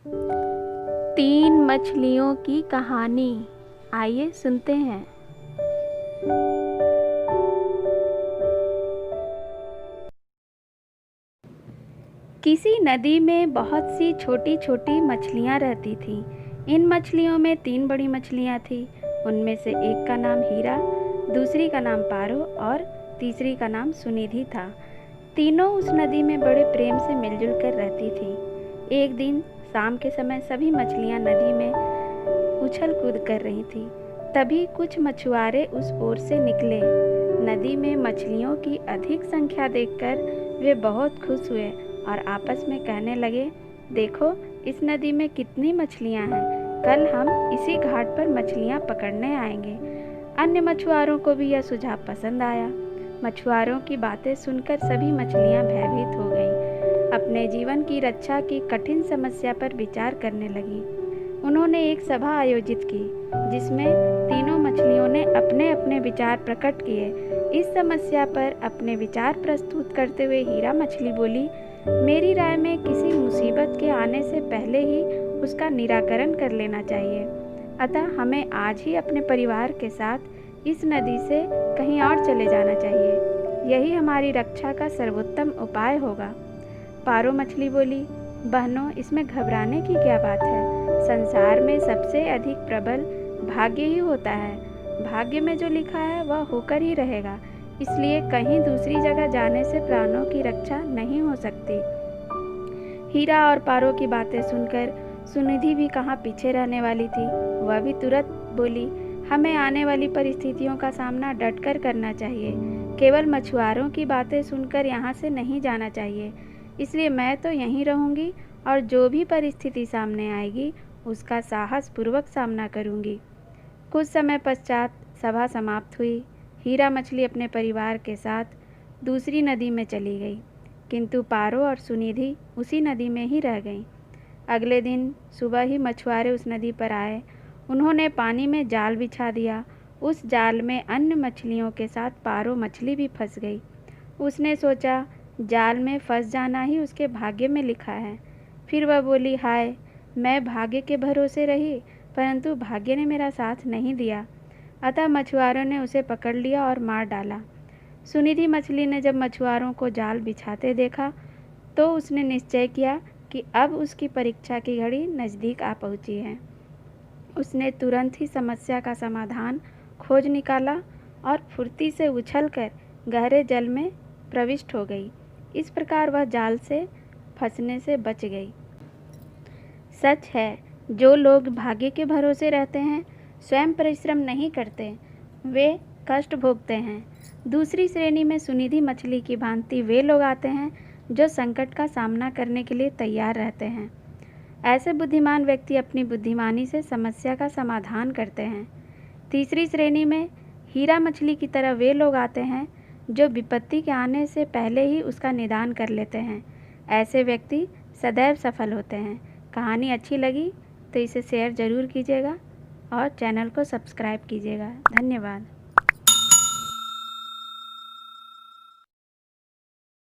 तीन मछलियों की कहानी, आइए सुनते हैं। किसी नदी में बहुत सी छोटी छोटी मछलियाँ रहती थीं। इन मछलियों में तीन बड़ी मछलियाँ थीं। उनमें से एक का नाम हीरा, दूसरी का नाम पारो और तीसरी का नाम सुनिधि था। तीनों उस नदी में बड़े प्रेम से मिलजुल कर रहती थीं। एक दिन शाम के समय सभी मछलियाँ नदी में उछल कूद कर रही थीं। तभी कुछ मछुआरे उस ओर से निकले। नदी में मछलियों की अधिक संख्या देखकर वे बहुत खुश हुए और आपस में कहने लगे, देखो इस नदी में कितनी मछलियाँ हैं, कल हम इसी घाट पर मछलियाँ पकड़ने आएंगे। अन्य मछुआरों को भी यह सुझाव पसंद आया। मछुआरों की बातें सुनकर सभी मछलियाँ भयभीत हो गईं। अपने जीवन की रक्षा की कठिन समस्या पर विचार करने लगीं। उन्होंने एक सभा आयोजित की जिसमें तीनों मछलियों ने अपने अपने विचार प्रकट किए। इस समस्या पर अपने विचार प्रस्तुत करते हुए हीरा मछली बोली, मेरी राय में किसी मुसीबत के आने से पहले ही उसका निराकरण कर लेना चाहिए। अतः हमें आज ही अपने परिवार के साथ इस नदी से कहीं और चले जाना चाहिए। यही हमारी रक्षा का सर्वोत्तम उपाय होगा। पारो मछली बोली, बहनों इसमें घबराने की क्या बात है। संसार में सबसे अधिक प्रबल भाग्य ही होता है। भाग्य में जो लिखा है वह होकर ही रहेगा। इसलिए कहीं दूसरी जगह जाने से प्राणों की रक्षा नहीं हो सकती। हीरा और पारो की बातें सुनकर सुनिधि भी कहाँ पीछे रहने वाली थी। वह भी तुरंत बोली, हमें आने वाली परिस्थितियों का सामना डटकर करना चाहिए। केवल मछुआरों की बातें सुनकर यहाँ से नहीं जाना चाहिए। इसलिए मैं तो यहीं रहूँगी और जो भी परिस्थिति सामने आएगी उसका साहसपूर्वक सामना करूँगी। कुछ समय पश्चात सभा समाप्त हुई। हीरा मछली अपने परिवार के साथ दूसरी नदी में चली गई, किंतु पारो और सुनिधि उसी नदी में ही रह गईं। अगले दिन सुबह ही मछुआरे उस नदी पर आए। उन्होंने पानी में जाल बिछा दिया। उस जाल में अन्य मछलियों के साथ पारो मछली भी फंस गई। उसने सोचा जाल में फंस जाना ही उसके भाग्य में लिखा है। फिर वह बोली, हाय, मैं भाग्य के भरोसे रही परंतु भाग्य ने मेरा साथ नहीं दिया। अतः मछुआरों ने उसे पकड़ लिया और मार डाला। सुनिधि मछली ने जब मछुआरों को जाल बिछाते देखा तो उसने निश्चय किया कि अब उसकी परीक्षा की घड़ी नज़दीक आ पहुंची है। उसने तुरंत ही समस्या का समाधान खोज निकाला और फुर्ती से उछलकर गहरे जल में प्रविष्ट हो गई। इस प्रकार वह जाल से फंसने से बच गई। सच है, जो लोग भाग्य के भरोसे रहते हैं, स्वयं परिश्रम नहीं करते, वे कष्ट भोगते हैं। दूसरी श्रेणी में सुनिधि मछली की भांति वे लोग आते हैं जो संकट का सामना करने के लिए तैयार रहते हैं। ऐसे बुद्धिमान व्यक्ति अपनी बुद्धिमानी से समस्या का समाधान करते हैं। तीसरी श्रेणी में हीरा मछली की तरह वे लोग आते हैं जो विपत्ति के आने से पहले ही उसका निदान कर लेते हैं। ऐसे व्यक्ति सदैव सफल होते हैं। कहानी अच्छी लगी तो इसे शेयर ज़रूर कीजिएगा और चैनल को सब्सक्राइब कीजिएगा। धन्यवाद।